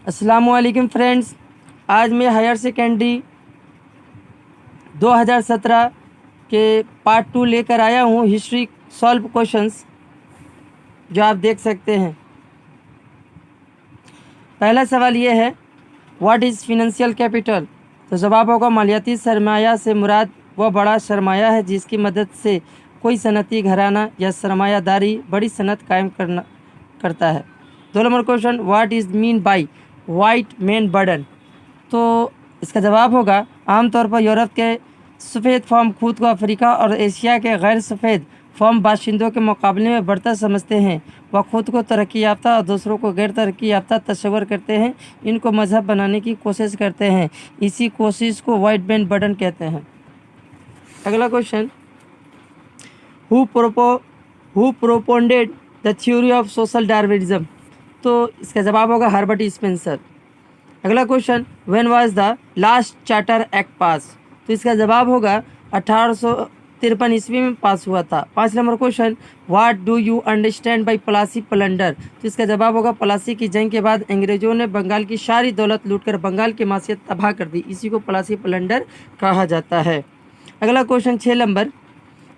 अस्सलामुअलैकुम फ्रेंड्स, आज मैं हायर सेकेंडरी 2017 के पार्ट 2 लेकर आया हूँ। हिस्ट्री सॉल्व क्वेश्चंस जो आप देख सकते हैं। पहला सवाल ये है, व्हाट इज़ फिनेंशियल कैपिटल? तो जवाब होगा मालियाती सरमाया से मुराद वह बड़ा सरमाया है जिसकी मदद से कोई सनती घराना या सरमायादारी बड़ी सनत कायम करता है। 2 number question, what is mean by white man burden? तो इसका जवाब होगा आमतौर पर यूरोप के सफ़ेद फॉर्म खुद को अफ्रीका और एशिया के गैर सफ़ेद फॉर्म बाशिंदों के मुकाबले में बढ़ता समझते हैं। वह खुद को तरक्की याफ्ता और दूसरों को गैर तरक्की याफ्ता तस्वर करते हैं। इनको मजहब बनाने की कोशिश करते हैं। इसी कोशिश को वाइट मैन बर्डन कहते हैं। अगला question, who propounded the theory of social Darwinism? तो इसका जवाब होगा हर्बर्ट स्पेंसर। अगला question, when was the last charter act pass? तो इसका जवाब होगा 1853 ईस्वी में पास हुआ था। 5 number question, what do you understand by Plassey plunder? तो इसका जवाब होगा प्लासी की जंग के बाद अंग्रेजों ने बंगाल की सारी दौलत लूटकर बंगाल की मासियत तबाह कर दी। इसी को प्लासी प्लंडर कहा जाता है। अगला question 6 number,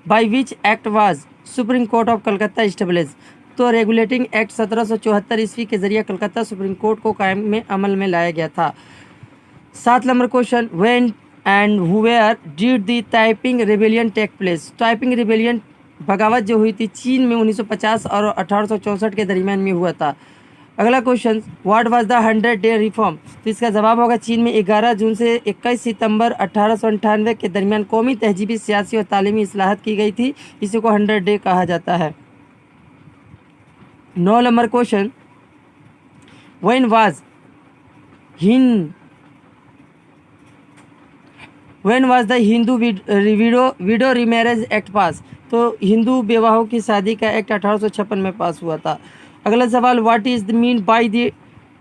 by which act was supreme court of Calcutta establish? तो रेगुलेटिंग एक्ट 1774 ईस्वी के जरिए कलकत्ता सुप्रीम कोर्ट को कायम में अमल में लाया गया था। 7 number question, when and where did the Taiping rebellion take place? Taiping rebellion बगावत जो हुई थी चीन में 1950 और 1864 के दरमियान में हुआ था। अगला question, what was the 100 day reform? तो इसका जवाब होगा चीन में 11 जून से 21 सितंबर 1898 के दरमियान कौमी तहजीबी सियासी और तालीमी इस्लाहत की गई थी। इसी को 100 डे कहा जाता है। 9 number question, when was the Hindu window remarriage act pass? तो हिंदू विवाहों की शादी का एक्ट 1856 में पास हुआ था। अगला सवाल, what is the mean by the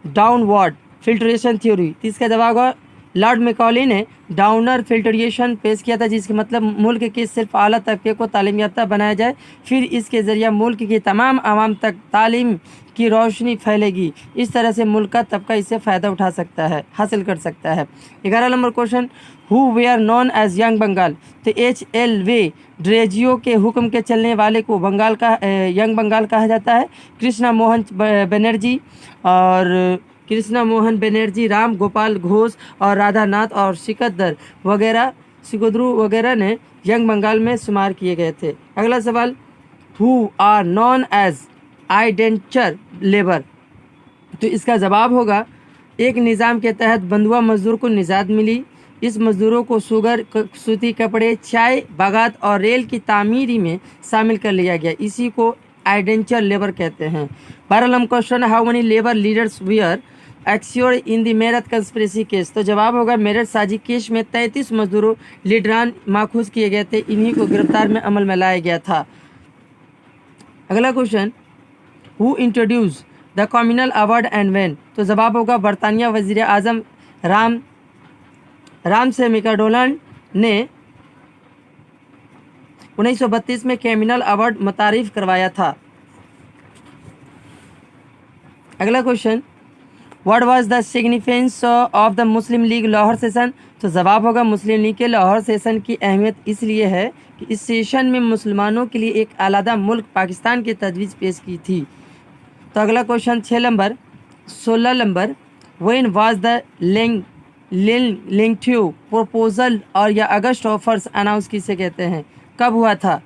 downward filtration theory? इसका जवाब होगा लॉर्ड मैकॉले ने डाउनर फिल्ट्रेशन पेश किया था, जिसका मतलब मुल्क के सिर्फ आला तबके को तालीम याफ्ता बनाया जाए, फिर इसके ज़रिए मुल्क की तमाम आवाम तक तालीम की रोशनी फैलेगी। इस तरह से मुल्क का तबका इससे फ़ायदा उठा सकता है, हासिल कर सकता है। 11 number question, who were known as young Bengal? तो HLV ड्रेजियो के हुक्म के चलने वाले को बंगाल का यंग बंगाल कहा जाता है। कृष्णा मोहन बनर्जी, राम गोपाल घोष और राधानाथ और सिकंदरू वगैरह ने यंग बंगाल में शुमार किए गए थे। अगला सवाल, who are known as indenture labour? तो इसका जवाब होगा एक निज़ाम के तहत बंधुआ मजदूर को निजात मिली। इस मजदूरों को शुगर, सूती कपड़े, चाय बागात और रेल की तामीरी में शामिल कर लिया गया। इसी को आइडेंचर लेबर कहते हैं। 12 number question, how many labour leaders were accused in the Meerut conspiracy case? तो जवाब होगा मेरठ साजिश केस में 33 मजदूरों लीडरान माखूज किए गए थे। इन्हीं को गिरफ्तार में अमल में लाया गया था। अगला question, who introduce the communal award and when? तो जवाब होगा बरतानिया वजीर आजम रामसे मैकडोनाल्ड ने 1932 में कम्युनल अवार्ड मुतारिफ करवाया था। अगला question, what was the significance of the Muslim league Lahore session? तो जवाब होगा मुस्लिम लीग के लाहौर सेशन की अहमियत इसलिए है कि इस सेशन में मुसलमानों के लिए एक अलहदा मुल्क पाकिस्तान की तजवीज़ पेश की थी। तो अगला question 16 number, when was the Linlithgow proposal और या अगस्त ऑफर्स अनाउंस किसे कहते हैं? कब हुआ था?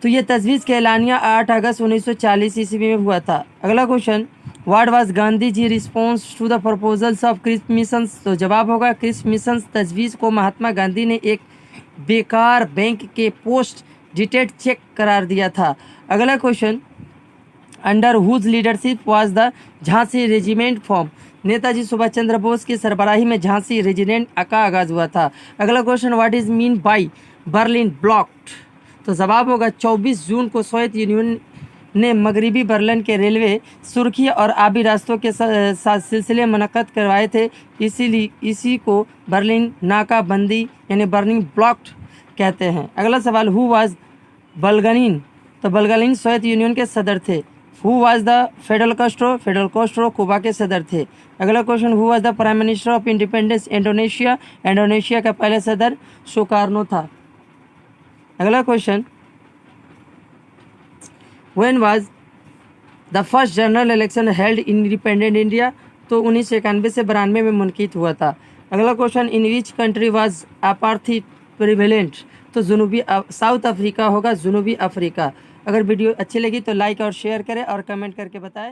तो ये तजवीज़ का एलानिया 8 अगस्त 1940 ईस्वी में हुआ था। अगला question, what was Gandhi ji response to the proposals of Cripps missions? तो जवाब होगा क्रिस्प मिशंस तजवीज़ को महात्मा गांधी ने एक बेकार बैंक के पोस्ट डिटेड चेक करार दिया था। अगला question, under whose leadership was the Jhansi regiment form? Netaji Subhash Chandra Bose की सरबराही में झांसी रेजिमेंट का आगाज़ हुआ था। अगला question, what is mean by Berlin blocked? तो जवाब होगा 24 जून को सोवियत यूनियन ने मगरबी बर्लिन के रेलवे, सुरखी और आबी रास्तों के साथ सिलसिले मुनक़्क़द करवाए थे। इसी को बर्लिन नाकाबंदी यानी बर्निंग ब्लॉक्ड कहते हैं। अगला सवाल, हु वाज बल्गनिन? तो बल्गनिन सोवियत यूनियन के सदर थे। Who was the federal Castro Quba के सदर थे। अगला question, who was the prime minister of independence Indonesia, Indonesia का पहला सदर सुकार्नो था। अगला question, when was the first general election held in independent India, तो 1991 से 92 में मुनक़िद हुआ था। अगला question, in which country was apartheid prevalent, तो साउथ अफ्रीका होगा, जुनूबी अफ्रीका। अगर वीडियो अच्छी लगी तो लाइक और शेयर करें और कमेंट करके बताएं।